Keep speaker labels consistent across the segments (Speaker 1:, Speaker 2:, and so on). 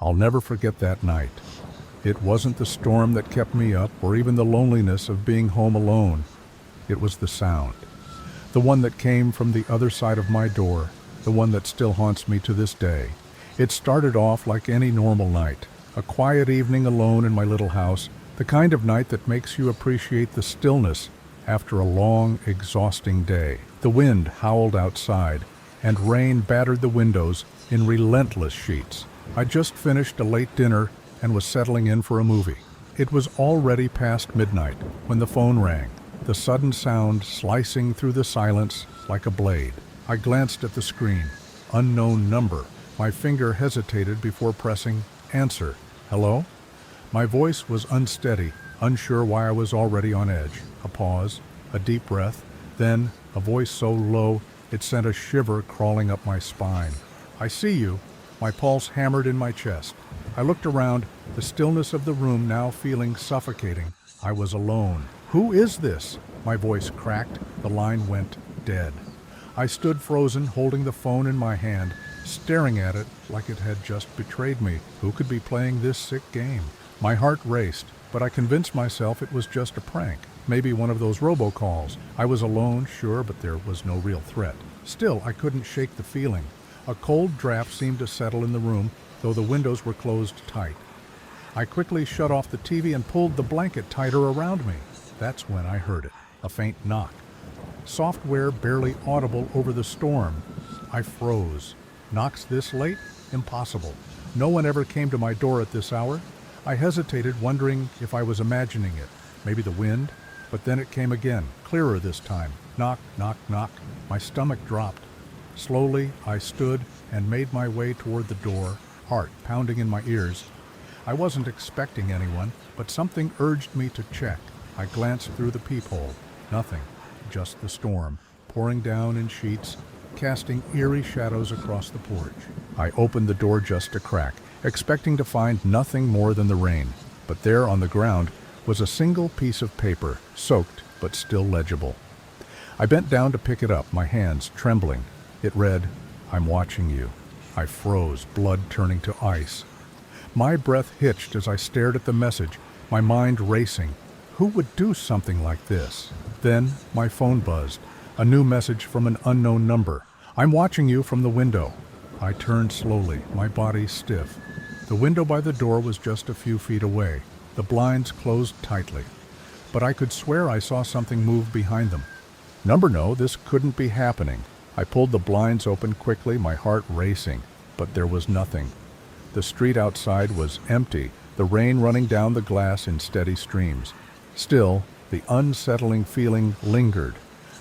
Speaker 1: I'll never forget that night. It wasn't the storm that kept me up or even the loneliness of being home alone. It was the sound. The one that came from the other side of my door, the one that still haunts me to this day. It started off like any normal night, a quiet evening alone in my little house, the kind of night that makes you appreciate the stillness after a long, exhausting day. The wind howled outside, and rain battered the windows in relentless sheets. I just finished a late dinner and was settling in for a movie. It was already past midnight when the phone rang, the sudden sound slicing through the silence like a blade. I glanced at the screen. Unknown number. My finger hesitated before pressing answer. Hello? My voice was unsteady, unsure why I was already on edge. A pause, a deep breath, then a voice so low it sent a shiver crawling up my spine. I see you. My pulse hammered in my chest. I looked around, the stillness of the room now feeling suffocating. I was alone. Who is this? My voice cracked. The line went dead. I stood frozen, holding the phone in my hand, staring at it like it had just betrayed me. Who could be playing this sick game? My heart raced, but I convinced myself it was just a prank. Maybe one of those robocalls. I was alone, sure, but there was no real threat. Still, I couldn't shake the feeling. A cold draft seemed to settle in the room, though the windows were closed tight. I quickly shut off the TV and pulled the blanket tighter around me. That's when I heard it, a faint knock. Software barely audible over the storm. I froze. Knocks this late? Impossible. No one ever came to my door at this hour. I hesitated, wondering if I was imagining it. Maybe the wind? But then it came again, clearer this time. Knock, knock, knock. My stomach dropped. Slowly, I stood and made my way toward the door, heart pounding in my ears. I wasn't expecting anyone, but something urged me to check. I glanced through the peephole. Nothing, just the storm, pouring down in sheets, casting eerie shadows across the porch. I opened the door just a crack, expecting to find nothing more than the rain. But there on the ground was a single piece of paper, soaked but still legible. I bent down to pick it up, my hands trembling. It read, "I'm watching you." I froze, blood turning to ice. My breath hitched as I stared at the message, my mind racing. Who would do something like this? Then my phone buzzed, a new message from an unknown number. "I'm watching you from the window." I turned slowly, my body stiff. The window by the door was just a few feet away, the blinds closed tightly. But I could swear I saw something move behind them. Number no, this couldn't be happening. I pulled the blinds open quickly, my heart racing, but there was nothing. The street outside was empty, the rain running down the glass in steady streams. Still, the unsettling feeling lingered.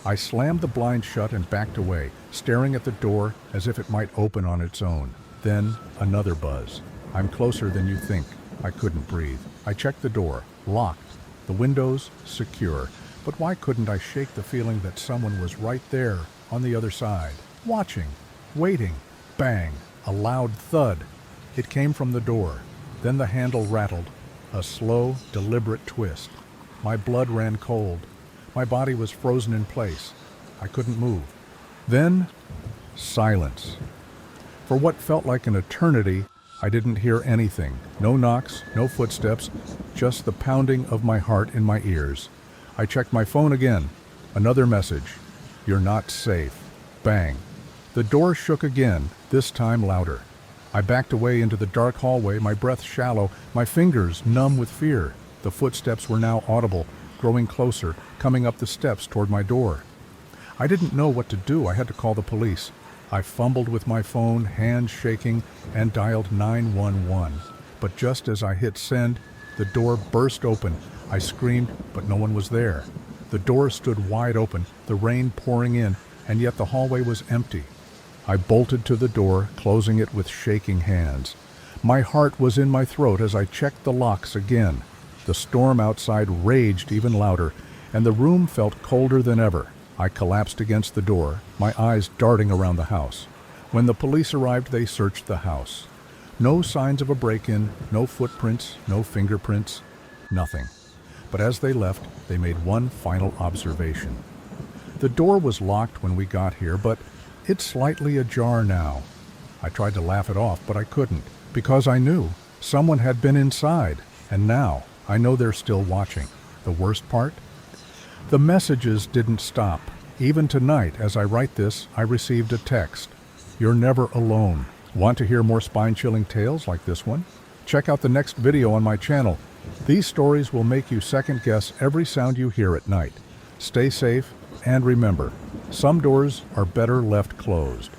Speaker 1: I slammed the blind shut and backed away, staring at the door as if it might open on its own. Then another buzz. "I'm closer than you think." I couldn't breathe. I checked the door, locked, the windows secure. But why couldn't I shake the feeling that someone was right there on the other side, watching, waiting? Bang! A loud thud. It came from the door. Then the handle rattled. A slow, deliberate twist. My blood ran cold. My body was frozen in place. I couldn't move. Then, silence. For what felt like an eternity, I didn't hear anything. No knocks, no footsteps, just the pounding of my heart in my ears. I checked my phone again. Another message. "You're not safe." Bang. The door shook again, this time louder. I backed away into the dark hallway, my breath shallow, my fingers numb with fear. The footsteps were now audible, growing closer, coming up the steps toward my door. I didn't know what to do. I had to call the police. I fumbled with my phone, hands shaking, and dialed 911. But just as I hit send, the door burst open. I screamed, but no one was there. The door stood wide open, the rain pouring in, and yet the hallway was empty. I bolted to the door, closing it with shaking hands. My heart was in my throat as I checked the locks again. The storm outside raged even louder, and the room felt colder than ever. I collapsed against the door, my eyes darting around the house. When the police arrived, they searched the house. No signs of a break-in, no footprints, no fingerprints, nothing. But as they left, they made one final observation. The door was locked when we got here, but it's slightly ajar now. I tried to laugh it off, but I couldn't, because I knew someone had been inside, and now I know they're still watching. The worst part? The messages didn't stop. Even tonight, as I write this, I received a text. You're never alone. Want to hear more spine-chilling tales like this one? Check out the next video on my channel. These stories will make you second-guess every sound you hear at night. Stay safe, and remember, some doors are better left closed.